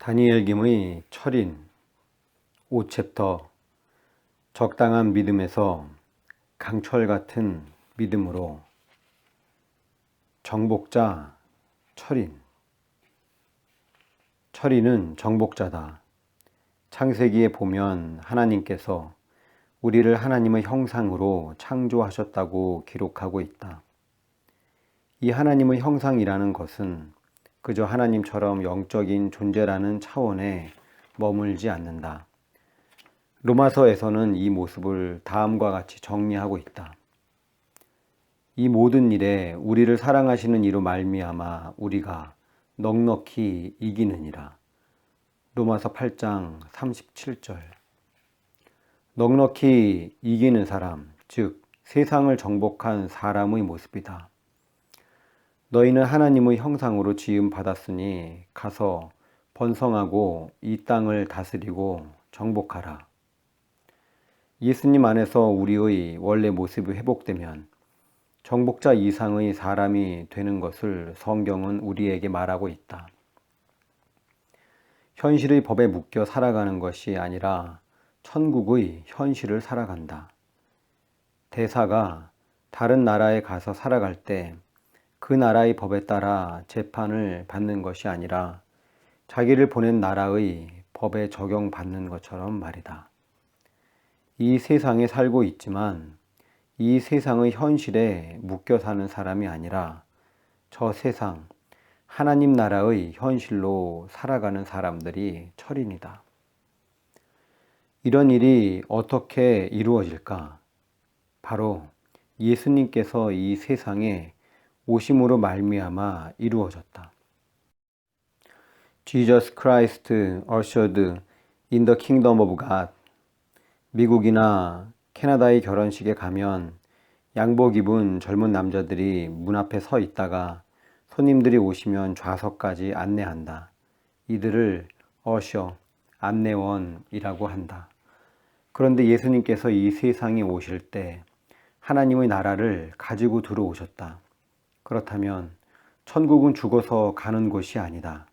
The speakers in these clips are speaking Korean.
다니엘김의 철인 5챕터 적당한 믿음에서 강철 같은 믿음으로. 정복자 철인. 철인은 정복자다. 창세기에 보면 하나님께서 우리를 하나님의 형상으로 창조하셨다고 기록하고 있다. 이 하나님의 형상이라는 것은 그저 하나님처럼 영적인 존재라는 차원에 머물지 않는다. 로마서에서는 이 모습을 다음과 같이 정리하고 있다. 이 모든 일에 우리를 사랑하시는 이로 말미암아 우리가 넉넉히 이기느니라. 로마서 8장 37절. 넉넉히 이기는 사람, 즉 세상을 정복한 사람의 모습이다. 너희는 하나님의 형상으로 지음 받았으니 가서 번성하고 이 땅을 다스리고 정복하라. 예수님 안에서 우리의 원래 모습이 회복되면 정복자 이상의 사람이 되는 것을 성경은 우리에게 말하고 있다. 현실의 법에 묶여 살아가는 것이 아니라 천국의 현실을 살아간다. 대사가 다른 나라에 가서 살아갈 때 그 나라의 법에 따라 재판을 받는 것이 아니라 자기를 보낸 나라의 법에 적용받는 것처럼 말이다. 이 세상에 살고 있지만 이 세상의 현실에 묶여 사는 사람이 아니라 저 세상, 하나님 나라의 현실로 살아가는 사람들이 철인이다. 이런 일이 어떻게 이루어질까? 바로 예수님께서 이 세상에 오심으로 말미암아 이루어졌다. Jesus Christ ushered in the kingdom of God. 미국이나 캐나다의 결혼식에 가면 양복 입은 젊은 남자들이 문 앞에 서 있다가 손님들이 오시면 좌석까지 안내한다. 이들을 어셔, 안내원이라고 한다. 그런데 예수님께서 이 세상에 오실 때 하나님의 나라를 가지고 들어오셨다. 그렇다면 천국은 죽어서 가는 곳이 아니다.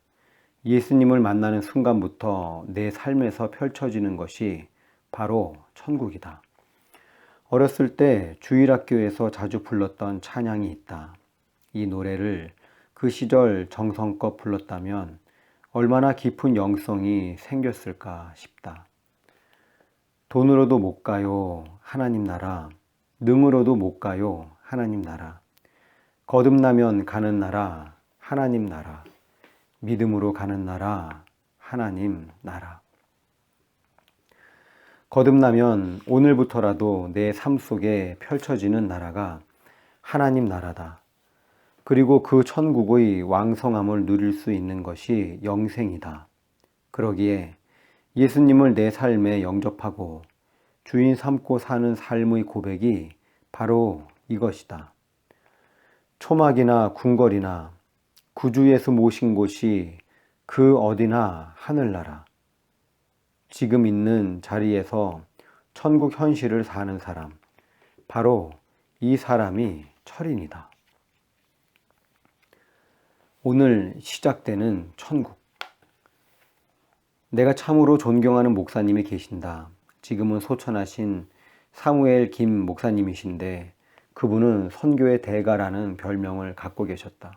예수님을 만나는 순간부터 내 삶에서 펼쳐지는 것이 바로 천국이다. 어렸을 때 주일학교에서 자주 불렀던 찬양이 있다. 이 노래를 그 시절 정성껏 불렀다면 얼마나 깊은 영성이 생겼을까 싶다. 돈으로도 못 가요, 하나님 나라. 능으로도 못 가요, 하나님 나라. 거듭나면 가는 나라, 하나님 나라. 믿음으로 가는 나라, 하나님 나라. 거듭나면 오늘부터라도 내 삶 속에 펼쳐지는 나라가 하나님 나라다. 그리고 그 천국의 왕성함을 누릴 수 있는 것이 영생이다. 그러기에 예수님을 내 삶에 영접하고 주인 삼고 사는 삶의 고백이 바로 이것이다. 초막이나 궁궐이나 구주 예수 모신 곳이 그 어디나 하늘나라. 지금 있는 자리에서 천국 현실을 사는 사람, 바로 이 사람이 철인이다. 오늘 시작되는 천국. 내가 참으로 존경하는 목사님이 계신다. 지금은 소천하신 사무엘 김 목사님이신데 그분은 선교의 대가라는 별명을 갖고 계셨다.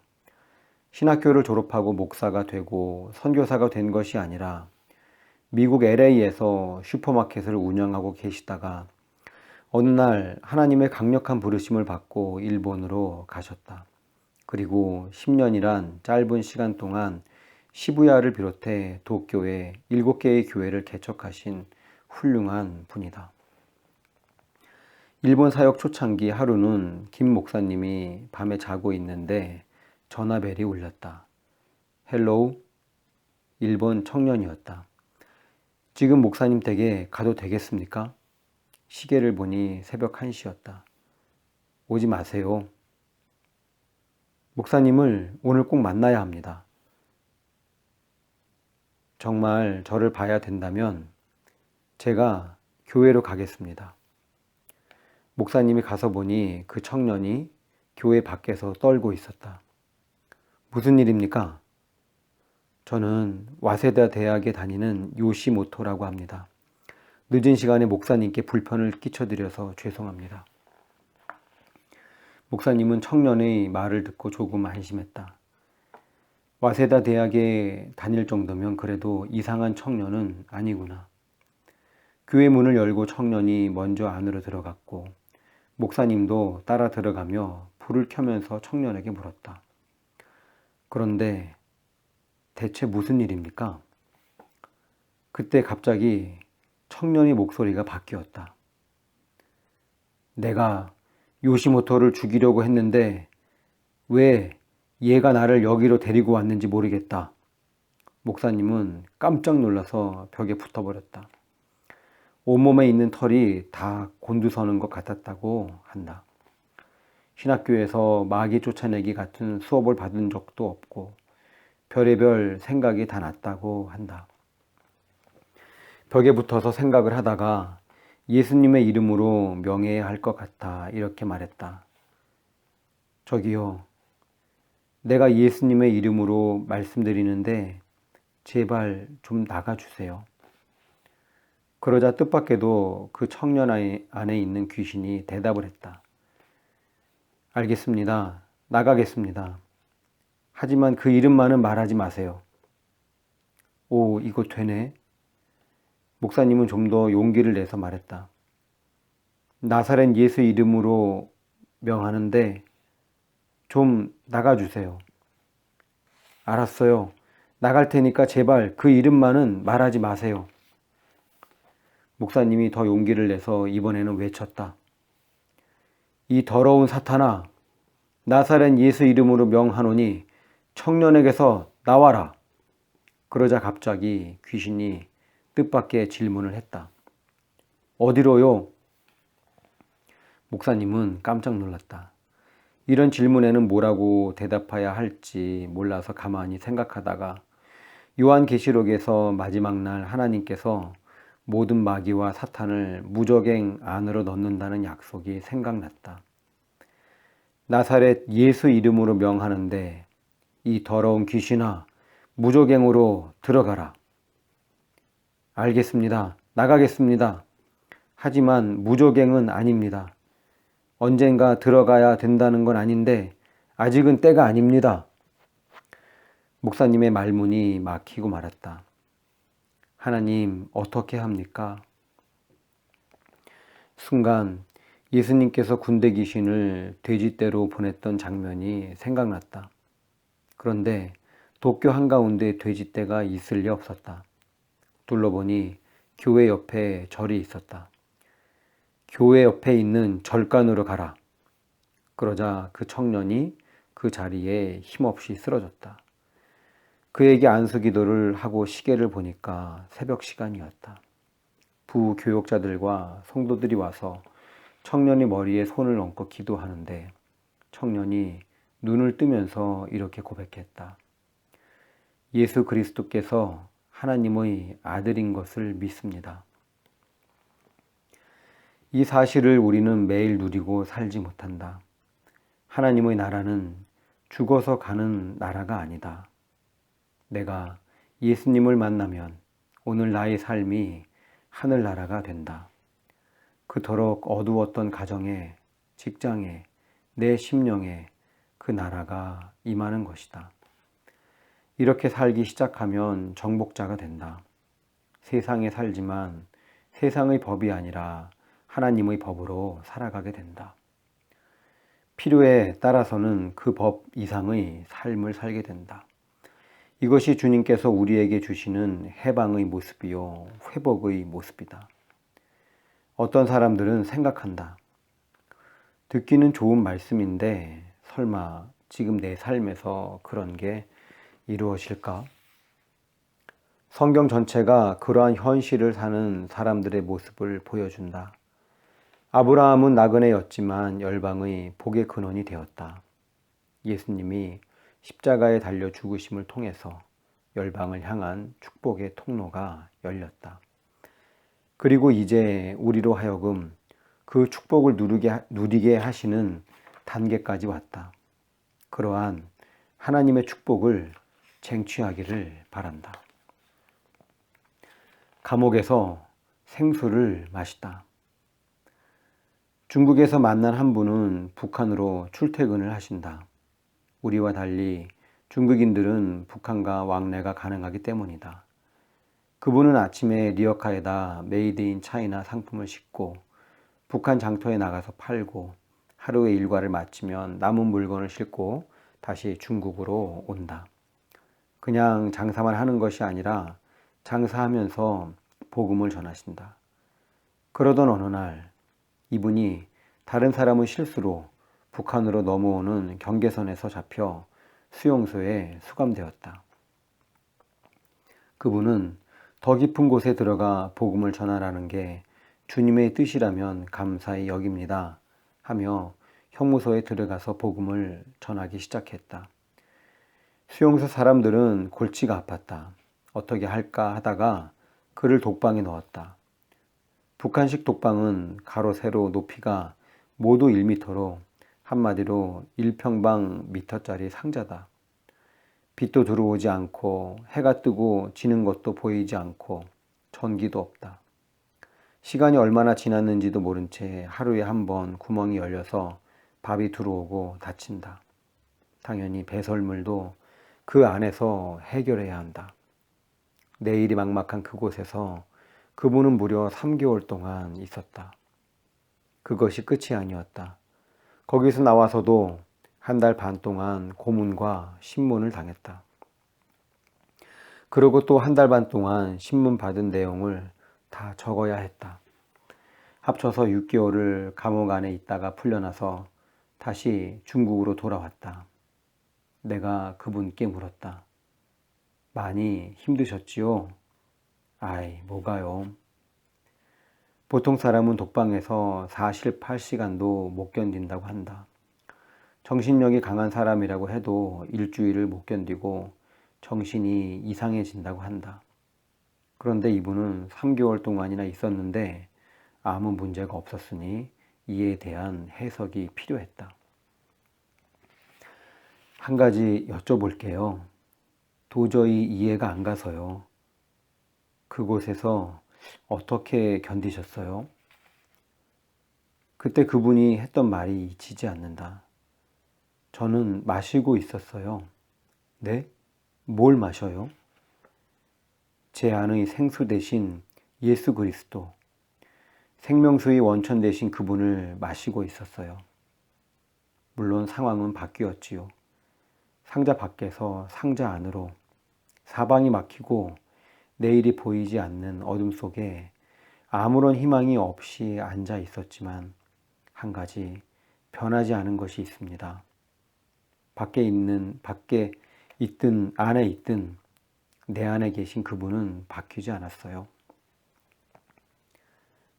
신학교를 졸업하고 목사가 되고 선교사가 된 것이 아니라 미국 LA에서 슈퍼마켓을 운영하고 계시다가 어느 날 하나님의 강력한 부르심을 받고 일본으로 가셨다. 그리고 10년이란 짧은 시간 동안 시부야를 비롯해 도쿄에 7개의 교회를 개척하신 훌륭한 분이다. 일본 사역 초창기 하루는 김 목사님이 밤에 자고 있는데 전화벨이 울렸다. 헬로우, 일본 청년이었다. 지금 목사님 댁에 가도 되겠습니까? 시계를 보니 새벽 1시였다. 오지 마세요. 목사님을 오늘 꼭 만나야 합니다. 정말 저를 봐야 된다면 제가 교회로 가겠습니다. 목사님이 가서 보니 그 청년이 교회 밖에서 떨고 있었다. 무슨 일입니까? 저는 와세다 대학에 다니는 요시모토라고 합니다. 늦은 시간에 목사님께 불편을 끼쳐드려서 죄송합니다. 목사님은 청년의 말을 듣고 조금 안심했다. 와세다 대학에 다닐 정도면 그래도 이상한 청년은 아니구나. 교회 문을 열고 청년이 먼저 안으로 들어갔고 목사님도 따라 들어가며 불을 켜면서 청년에게 물었다. 그런데 대체 무슨 일입니까? 그때 갑자기 청년의 목소리가 바뀌었다. 내가 요시모토를 죽이려고 했는데 왜 얘가 나를 여기로 데리고 왔는지 모르겠다. 목사님은 깜짝 놀라서 벽에 붙어버렸다. 온몸에 있는 털이 다 곤두서는 것 같았다고 한다. 신학교에서 마귀 쫓아내기 같은 수업을 받은 적도 없고 별의별 생각이 다 났다고 한다. 벽에 붙어서 생각을 하다가 예수님의 이름으로 명해야 할 것 같아 이렇게 말했다. 저기요, 내가 예수님의 이름으로 말씀드리는데 제발 좀 나가주세요. 그러자 뜻밖에도 그 청년 안에 있는 귀신이 대답을 했다. 알겠습니다. 나가겠습니다. 하지만 그 이름만은 말하지 마세요. 오, 이거 되네. 목사님은 좀 더 용기를 내서 말했다. 나사렛 예수 이름으로 명하는데 좀 나가주세요. 알았어요. 나갈 테니까 제발 그 이름만은 말하지 마세요. 목사님이 더 용기를 내서 이번에는 외쳤다. 이 더러운 사탄아, 나사렛 예수 이름으로 명하노니 청년에게서 나와라. 그러자 갑자기 귀신이 뜻밖의 질문을 했다. 어디로요? 목사님은 깜짝 놀랐다. 이런 질문에는 뭐라고 대답해야 할지 몰라서 가만히 생각하다가 요한계시록에서 마지막 날 하나님께서 모든 마귀와 사탄을 무저갱 안으로 넣는다는 약속이 생각났다. 나사렛 예수 이름으로 명하는데 이 더러운 귀신아, 무저갱으로 들어가라. 알겠습니다. 나가겠습니다. 하지만 무저갱은 아닙니다. 언젠가 들어가야 된다는 건 아닌데 아직은 때가 아닙니다. 목사님의 말문이 막히고 말았다. 하나님, 어떻게 합니까? 순간 예수님께서 군대 귀신을 돼지떼로 보냈던 장면이 생각났다. 그런데 도쿄 한가운데 돼지떼가 있을 리 없었다. 둘러보니 교회 옆에 절이 있었다. 교회 옆에 있는 절간으로 가라. 그러자 그 청년이 그 자리에 힘없이 쓰러졌다. 그에게 안수기도를 하고 시계를 보니까 새벽 시간이었다. 부교역자들과 성도들이 와서 청년이 머리에 손을 얹고 기도하는데 청년이 눈을 뜨면서 이렇게 고백했다. 예수 그리스도께서 하나님의 아들인 것을 믿습니다. 이 사실을 우리는 매일 누리고 살지 못한다. 하나님의 나라는 죽어서 가는 나라가 아니다. 내가 예수님을 만나면 오늘 나의 삶이 하늘나라가 된다. 그토록 어두웠던 가정에, 직장에, 내 심령에 그 나라가 임하는 것이다. 이렇게 살기 시작하면 정복자가 된다. 세상에 살지만 세상의 법이 아니라 하나님의 법으로 살아가게 된다. 필요에 따라서는 그 법 이상의 삶을 살게 된다. 이것이 주님께서 우리에게 주시는 해방의 모습이요, 회복의 모습이다. 어떤 사람들은 생각한다. 듣기는 좋은 말씀인데 설마 지금 내 삶에서 그런 게 이루어질까? 성경 전체가 그러한 현실을 사는 사람들의 모습을 보여준다. 아브라함은 나그네였지만 열방의 복의 근원이 되었다. 예수님이 십자가에 달려 죽으심을 통해서 열방을 향한 축복의 통로가 열렸다. 그리고 이제 우리로 하여금 그 축복을 누리게 하시는 단계까지 왔다. 그러한 하나님의 축복을 쟁취하기를 바란다. 감옥에서 생수를 마시다. 중국에서 만난 한 분은 북한으로 출퇴근을 하신다. 우리와 달리 중국인들은 북한과 왕래가 가능하기 때문이다. 그분은 아침에 리어카에다 메이드 인 차이나 상품을 싣고 북한 장터에 나가서 팔고 하루의 일과를 마치면 남은 물건을 싣고 다시 중국으로 온다. 그냥 장사만 하는 것이 아니라 장사하면서 복음을 전하신다. 그러던 어느 날 이분이 다른 사람의 실수로 북한으로 넘어오는 경계선에서 잡혀 수용소에 수감되었다. 그분은 더 깊은 곳에 들어가 복음을 전하라는 게 주님의 뜻이라면 감사히 여깁니다 하며 형무소에 들어가서 복음을 전하기 시작했다. 수용소 사람들은 골치가 아팠다. 어떻게 할까 하다가 그를 독방에 넣었다. 북한식 독방은 가로 세로 높이가 모두 1m로 한마디로 1평방미터짜리 상자다. 빛도 들어오지 않고 해가 뜨고 지는 것도 보이지 않고 전기도 없다. 시간이 얼마나 지났는지도 모른 채 하루에 한 번 구멍이 열려서 밥이 들어오고 닫힌다. 당연히 배설물도 그 안에서 해결해야 한다. 내일이 막막한 그곳에서 그분은 무려 3개월 동안 있었다. 그것이 끝이 아니었다. 거기서 나와서도 1달 반 동안 고문과 신문을 당했다. 그리고 또 1달 반 동안 신문 받은 내용을 다 적어야 했다. 합쳐서 6개월을 감옥 안에 있다가 풀려나서 다시 중국으로 돌아왔다. 내가 그분께 물었다. 많이 힘드셨지요? 아이, 뭐가요? 보통 사람은 독방에서 48시간도 못 견딘다고 한다. 정신력이 강한 사람이라고 해도 일주일을 못 견디고 정신이 이상해진다고 한다. 그런데 이분은 3개월 동안이나 있었는데 아무 문제가 없었으니 이에 대한 해석이 필요했다. 한 가지 여쭤볼게요. 도저히 이해가 안 가서요. 그곳에서 어떻게 견디셨어요? 그때 그분이 했던 말이 잊히지 않는다. 저는 마시고 있었어요. 네? 뭘 마셔요? 제 안의 생수 대신 예수 그리스도, 생명수의 원천 대신 그분을 마시고 있었어요. 물론 상황은 바뀌었지요. 상자 밖에서 상자 안으로, 사방이 막히고 내일이 보이지 않는 어둠 속에 아무런 희망이 없이 앉아 있었지만 한 가지 변하지 않은 것이 있습니다. 밖에 있든 안에 있든 내 안에 계신 그분은 바뀌지 않았어요.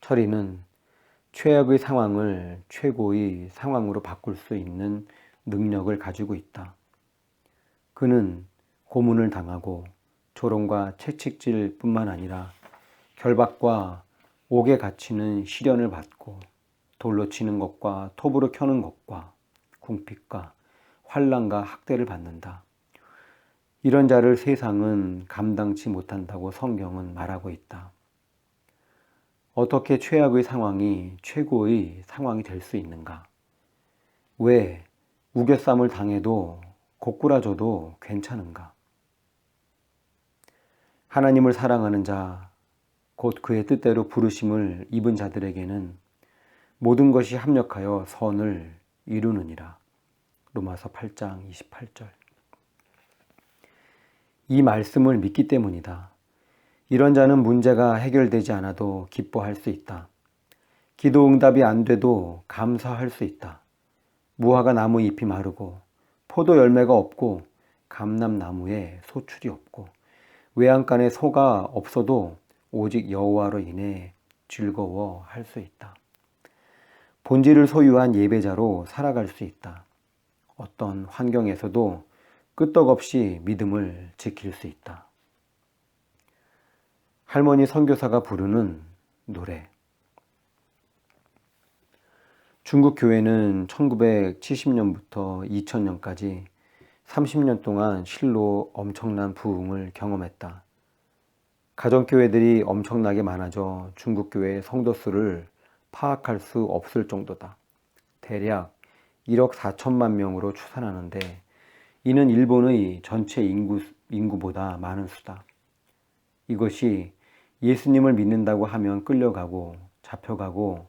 철이는 최악의 상황을 최고의 상황으로 바꿀 수 있는 능력을 가지고 있다. 그는 고문을 당하고 조롱과 채찍질 뿐만 아니라 결박과 옥에 갇히는 시련을 받고 돌로 치는 것과 톱으로 켜는 것과 궁핍과 환난과 학대를 받는다. 이런 자를 세상은 감당치 못한다고 성경은 말하고 있다. 어떻게 최악의 상황이 최고의 상황이 될 수 있는가? 왜 우겨쌈을 당해도 고꾸라져도 괜찮은가? 하나님을 사랑하는 자, 곧 그의 뜻대로 부르심을 입은 자들에게는 모든 것이 합력하여 선을 이루느니라. 로마서 8장 28절. 이 말씀을 믿기 때문이다. 이런 자는 문제가 해결되지 않아도 기뻐할 수 있다. 기도 응답이 안 돼도 감사할 수 있다. 무화과 나무 잎이 마르고 포도 열매가 없고 감람나무에 소출이 없고 외양간에 소가 없어도 오직 여호와로 인해 즐거워할 수 있다. 본질을 소유한 예배자로 살아갈 수 있다. 어떤 환경에서도 끄떡없이 믿음을 지킬 수 있다. 할머니 선교사가 부르는 노래. 중국 교회는 1970년부터 2000년까지 30년 동안 실로 엄청난 부흥을 경험했다. 가정교회들이 엄청나게 많아져 중국교회 성도 수를 파악할 수 없을 정도다. 대략 1억 4천만 명으로 추산하는데 이는 일본의 전체 인구보다 많은 수다. 이것이 예수님을 믿는다고 하면 끌려가고 잡혀가고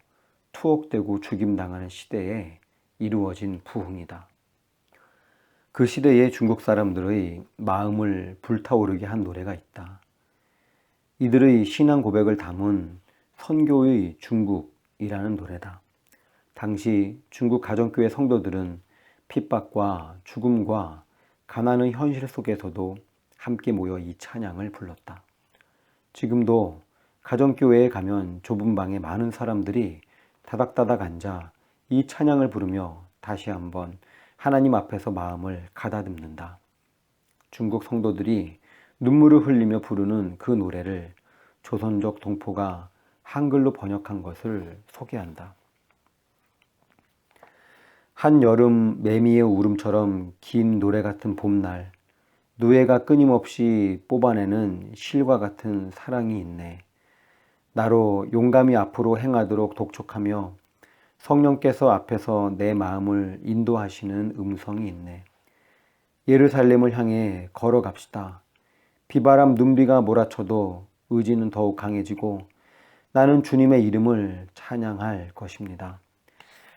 투옥되고 죽임당하는 시대에 이루어진 부흥이다. 그 시대의 중국 사람들의 마음을 불타오르게 한 노래가 있다. 이들의 신앙 고백을 담은 선교의 중국이라는 노래다. 당시 중국 가정교회 성도들은 핍박과 죽음과 가난의 현실 속에서도 함께 모여 이 찬양을 불렀다. 지금도 가정교회에 가면 좁은 방에 많은 사람들이 다닥다닥 앉아 이 찬양을 부르며 다시 한번 하나님 앞에서 마음을 가다듬는다. 중국 성도들이 눈물을 흘리며 부르는 그 노래를 조선족 동포가 한글로 번역한 것을 소개한다. 한여름 매미의 울음처럼 긴 노래 같은 봄날, 누에가 끊임없이 뽑아내는 실과 같은 사랑이 있네. 나로 용감히 앞으로 행하도록 독촉하며 성령께서 앞에서 내 마음을 인도하시는 음성이 있네. 예루살렘을 향해 걸어갑시다. 비바람 눈비가 몰아쳐도 의지는 더욱 강해지고 나는 주님의 이름을 찬양할 것입니다.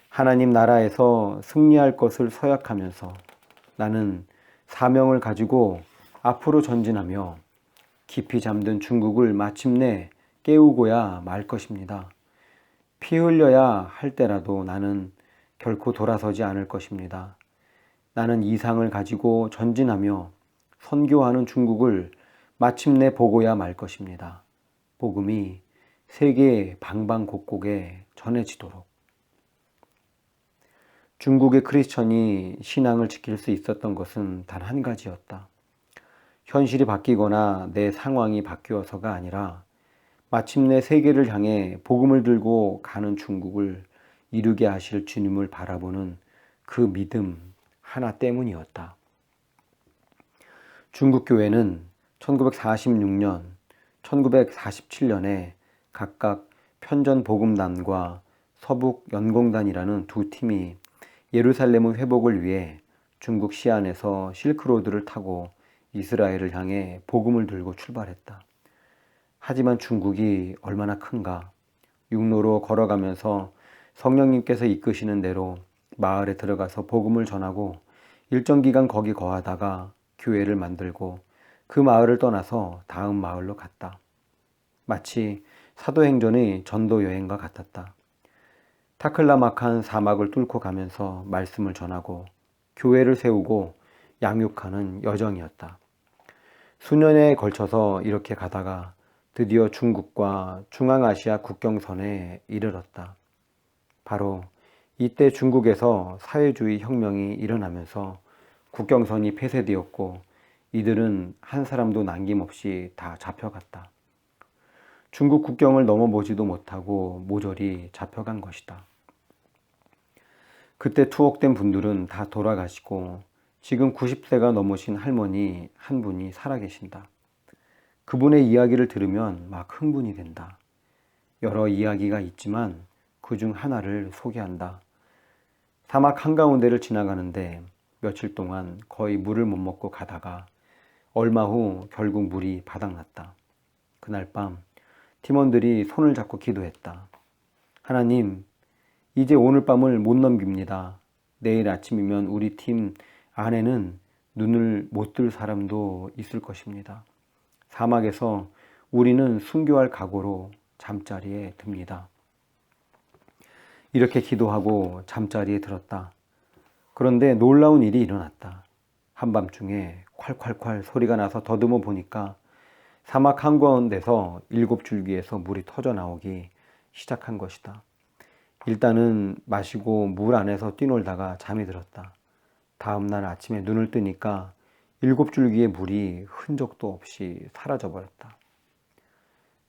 하나님 나라에서 승리할 것을 서약하면서 나는 사명을 가지고 앞으로 전진하며 깊이 잠든 중국을 마침내 깨우고야 말 것입니다. 피 흘려야 할 때라도 나는 결코 돌아서지 않을 것입니다. 나는 이상을 가지고 전진하며 선교하는 중국을 마침내 보고야 말 것입니다. 복음이 세계 방방곡곡에 전해지도록. 중국의 크리스천이 신앙을 지킬 수 있었던 것은 단 한 가지였다. 현실이 바뀌거나 내 상황이 바뀌어서가 아니라 마침내 세계를 향해 복음을 들고 가는 중국을 이루게 하실 주님을 바라보는 그 믿음 하나 때문이었다. 중국 교회는 1946년, 1947년에 각각 편전복음단과 서북연공단이라는 두 팀이 예루살렘의 회복을 위해 중국 시안에서 실크로드를 타고 이스라엘을 향해 복음을 들고 출발했다. 하지만 중국이 얼마나 큰가? 육로로 걸어가면서 성령님께서 이끄시는 대로 마을에 들어가서 복음을 전하고 일정 기간 거기 거하다가 교회를 만들고 그 마을을 떠나서 다음 마을로 갔다. 마치 사도행전의 전도 여행과 같았다. 타클라막한 사막을 뚫고 가면서 말씀을 전하고 교회를 세우고 양육하는 여정이었다. 수년에 걸쳐서 이렇게 가다가 드디어 중국과 중앙아시아 국경선에 이르렀다. 바로 이때 중국에서 사회주의 혁명이 일어나면서 국경선이 폐쇄되었고 이들은 한 사람도 남김없이 다 잡혀갔다. 중국 국경을 넘어보지도 못하고 모조리 잡혀간 것이다. 그때 투옥된 분들은 다 돌아가시고 지금 90세가 넘으신 할머니 한 분이 살아계신다. 그분의 이야기를 들으면 막 흥분이 된다. 여러 이야기가 있지만 그중 하나를 소개한다. 사막 한가운데를 지나가는데 며칠 동안 거의 물을 못 먹고 가다가 얼마 후 결국 물이 바닥났다. 그날 밤 팀원들이 손을 잡고 기도했다. 하나님, 이제 오늘 밤을 못 넘깁니다. 내일 아침이면 우리 팀 안에는 눈을 못 뜰 사람도 있을 것입니다. 사막에서 우리는 순교할 각오로 잠자리에 듭니다. 이렇게 기도하고 잠자리에 들었다. 그런데 놀라운 일이 일어났다. 한밤중에 콸콸콸 소리가 나서 더듬어 보니까 사막 한가운데서 7줄기에서 물이 터져 나오기 시작한 것이다. 일단은 마시고 물 안에서 뛰놀다가 잠이 들었다. 다음날 아침에 눈을 뜨니까 7줄기의 물이 흔적도 없이 사라져버렸다.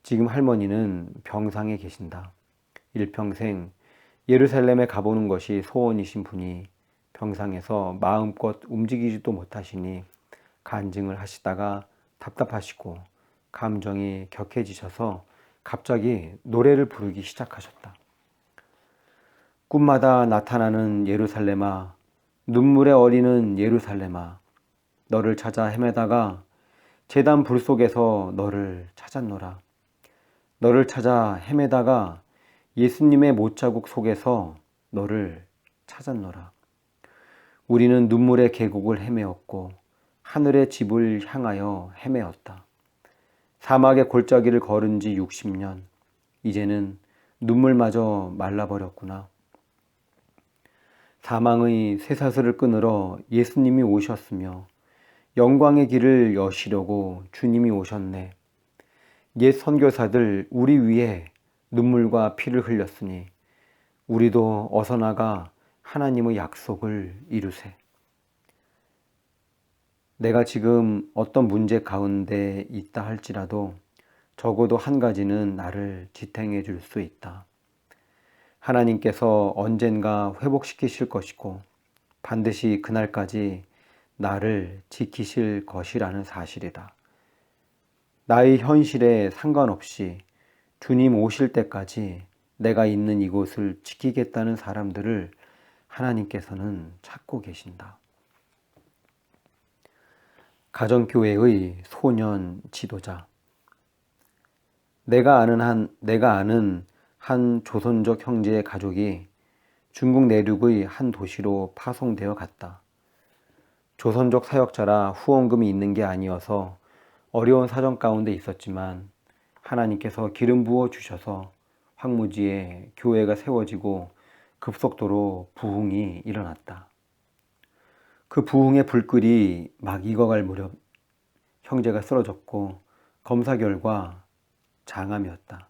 지금 할머니는 병상에 계신다. 일평생 예루살렘에 가보는 것이 소원이신 분이 병상에서 마음껏 움직이지도 못하시니 간증을 하시다가 답답하시고 감정이 격해지셔서 갑자기 노래를 부르기 시작하셨다. 꿈마다 나타나는 예루살렘아, 눈물에 어리는 예루살렘아, 너를 찾아 헤매다가 제단 불 속에서 너를 찾았노라. 너를 찾아 헤매다가 예수님의 못자국 속에서 너를 찾았노라. 우리는 눈물의 계곡을 헤매었고 하늘의 집을 향하여 헤매었다. 사막의 골짜기를 걸은 지 60년, 이제는 눈물마저 말라버렸구나. 사망의 쇠사슬을 끊으러 예수님이 오셨으며 영광의 길을 여시려고 주님이 오셨네. 옛 선교사들 우리 위에 눈물과 피를 흘렸으니 우리도 어서 나가 하나님의 약속을 이루세. 내가 지금 어떤 문제 가운데 있다 할지라도 적어도 한 가지는 나를 지탱해 줄 수 있다. 하나님께서 언젠가 회복시키실 것이고 반드시 그날까지 나를 지키실 것이라는 사실이다. 나의 현실에 상관없이 주님 오실 때까지 내가 있는 이곳을 지키겠다는 사람들을 하나님께서는 찾고 계신다. 가정교회의 소년 지도자. 내가 아는 한 조선족 형제의 가족이 중국 내륙의 한 도시로 파송되어 갔다. 조선족 사역자라 후원금이 있는 게 아니어서 어려운 사정 가운데 있었지만 하나님께서 기름 부어 주셔서 황무지에 교회가 세워지고 급속도로 부흥이 일어났다. 그 부흥의 불길이 막 익어갈 무렵 형제가 쓰러졌고 검사 결과 장암이었다.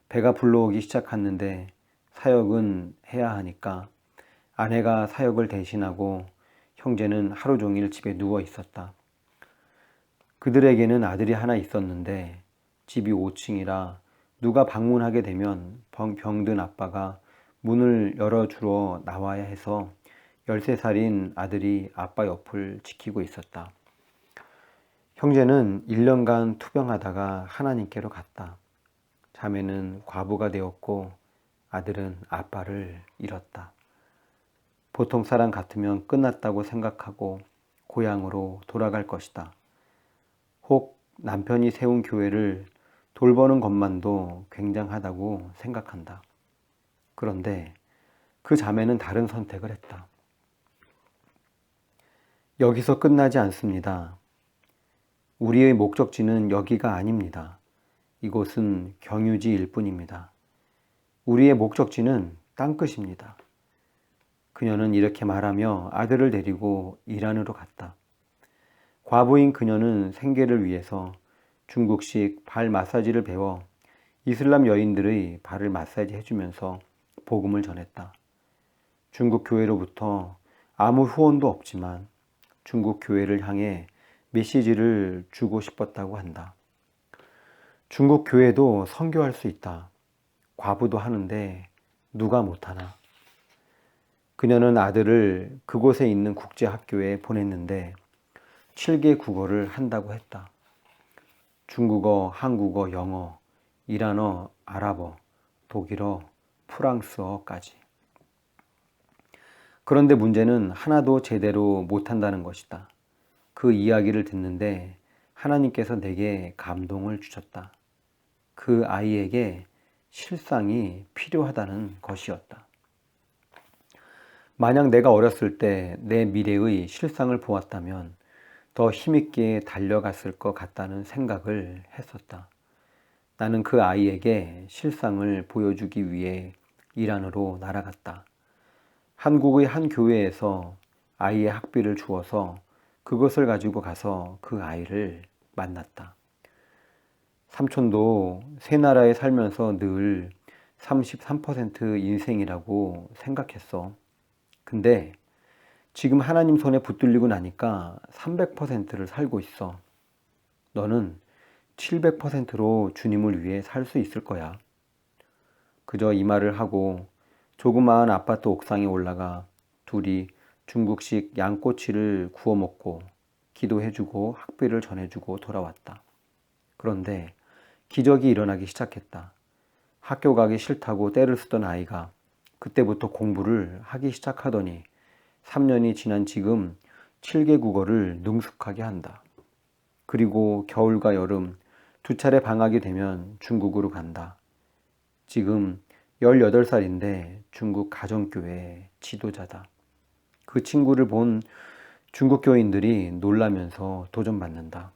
배가 불러오기 시작했는데 사역은 해야 하니까 아내가 사역을 대신하고 형제는 하루 종일 집에 누워 있었다. 그들에게는 아들이 하나 있었는데 집이 5층이라 누가 방문하게 되면 병든 아빠가 문을 열어주러 나와야 해서 13살인 아들이 아빠 옆을 지키고 있었다. 형제는 1년간 투병하다가 하나님께로 갔다. 자매는 과부가 되었고 아들은 아빠를 잃었다. 보통 사람 같으면 끝났다고 생각하고 고향으로 돌아갈 것이다. 혹 남편이 세운 교회를 돌보는 것만도 굉장하다고 생각한다. 그런데 그 자매는 다른 선택을 했다. 여기서 끝나지 않습니다. 우리의 목적지는 여기가 아닙니다. 이곳은 경유지일 뿐입니다. 우리의 목적지는 땅끝입니다. 그녀는 이렇게 말하며 아들을 데리고 이란으로 갔다. 과부인 그녀는 생계를 위해서 중국식 발 마사지를 배워 이슬람 여인들의 발을 마사지 해주면서 복음을 전했다. 중국 교회로부터 아무 후원도 없지만 중국 교회를 향해 메시지를 주고 싶었다고 한다. 중국 교회도 선교할 수 있다. 과부도 하는데 누가 못하나. 그녀는 아들을 그곳에 있는 국제학교에 보냈는데 7개 국어를 한다고 했다. 중국어, 한국어, 영어, 이란어, 아랍어, 독일어, 프랑스어까지. 그런데 문제는 하나도 제대로 못한다는 것이다. 그 이야기를 듣는데 하나님께서 내게 감동을 주셨다. 그 아이에게 실상이 필요하다는 것이었다. 만약 내가 어렸을 때 내 미래의 실상을 보았다면 더 힘있게 달려갔을 것 같다는 생각을 했었다. 나는 그 아이에게 실상을 보여주기 위해 이란으로 날아갔다. 한국의 한 교회에서 아이의 학비를 주어서 그것을 가지고 가서 그 아이를 만났다. 삼촌도 새 나라에 살면서 늘 33% 인생이라고 생각했어. 근데 지금 하나님 손에 붙들리고 나니까 300%를 살고 있어. 너는 700%로 주님을 위해 살 수 있을 거야. 그저 이 말을 하고 조그마한 아파트 옥상에 올라가 둘이 중국식 양꼬치를 구워 먹고 기도해주고 학비를 전해주고 돌아왔다. 그런데 기적이 일어나기 시작했다. 학교 가기 싫다고 떼를 쓰던 아이가 그때부터 공부를 하기 시작하더니 3년이 지난 지금 7개 국어를 능숙하게 한다. 그리고 겨울과 여름 두 차례 방학이 되면 중국으로 간다. 지금 18살인데 중국 가정교회 지도자다. 그 친구를 본 중국 교인들이 놀라면서 도전받는다.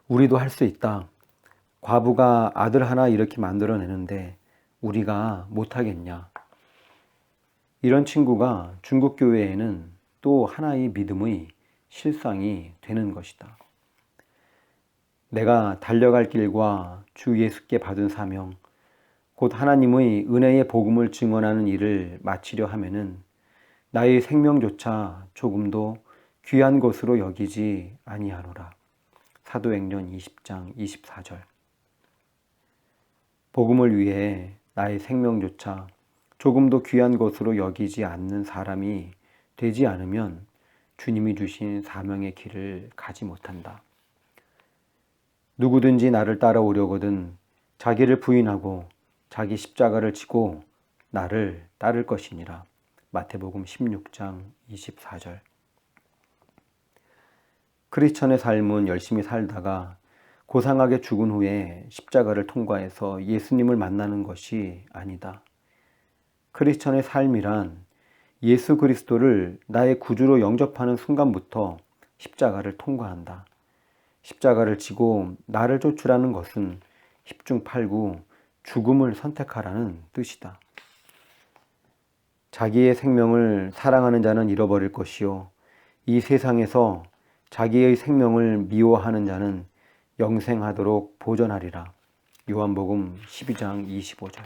우리도 할 수 있다. 과부가 아들 하나 이렇게 만들어내는데 우리가 못하겠냐. 이런 친구가 중국 교회에는 또 하나의 믿음의 실상이 되는 것이다. 내가 달려갈 길과 주 예수께 받은 사명, 곧 하나님의 은혜의 복음을 증언하는 일을 마치려 하면은 나의 생명조차 조금도 귀한 것으로 여기지 아니하노라. 사도행전 20장 24절. 복음을 위해 나의 생명조차 조금도 귀한 것으로 여기지 않는 사람이 되지 않으면 주님이 주신 사명의 길을 가지 못한다. 누구든지 나를 따라오려거든 자기를 부인하고 자기 십자가를 지고 나를 따를 것이니라. 마태복음 16장 24절. 크리스천의 삶은 열심히 살다가 고상하게 죽은 후에 십자가를 통과해서 예수님을 만나는 것이 아니다. 크리스천의 삶이란 예수 그리스도를 나의 구주로 영접하는 순간부터 십자가를 통과한다. 십자가를 지고 나를 쫓으라는 것은 십중팔구 죽음을 선택하라는 뜻이다. 자기의 생명을 사랑하는 자는 잃어버릴 것이요 이 세상에서 자기의 생명을 미워하는 자는 영생하도록 보전하리라. 요한복음 12장 25절.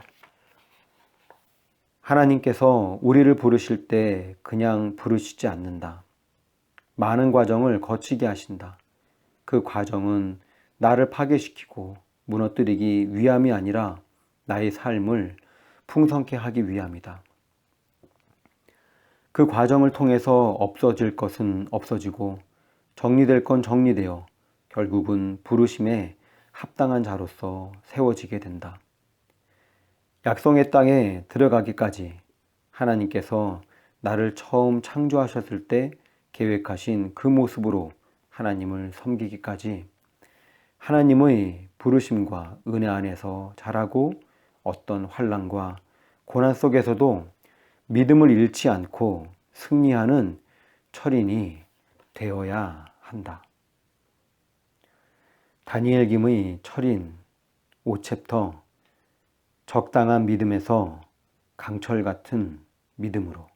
하나님께서 우리를 부르실 때 그냥 부르시지 않는다. 많은 과정을 거치게 하신다. 그 과정은 나를 파괴시키고 무너뜨리기 위함이 아니라 나의 삶을 풍성케 하기 위함이다. 그 과정을 통해서 없어질 것은 없어지고 정리될 건 정리되어 결국은 부르심에 합당한 자로서 세워지게 된다. 약속의 땅에 들어가기까지 하나님께서 나를 처음 창조하셨을 때 계획하신 그 모습으로 하나님을 섬기기까지 하나님의 부르심과 은혜 안에서 자라고 어떤 환난과 고난 속에서도 믿음을 잃지 않고 승리하는 철인이 되어야 한다. 다니엘 김의 철인 5챕터 적당한 믿음에서 강철 같은 믿음으로.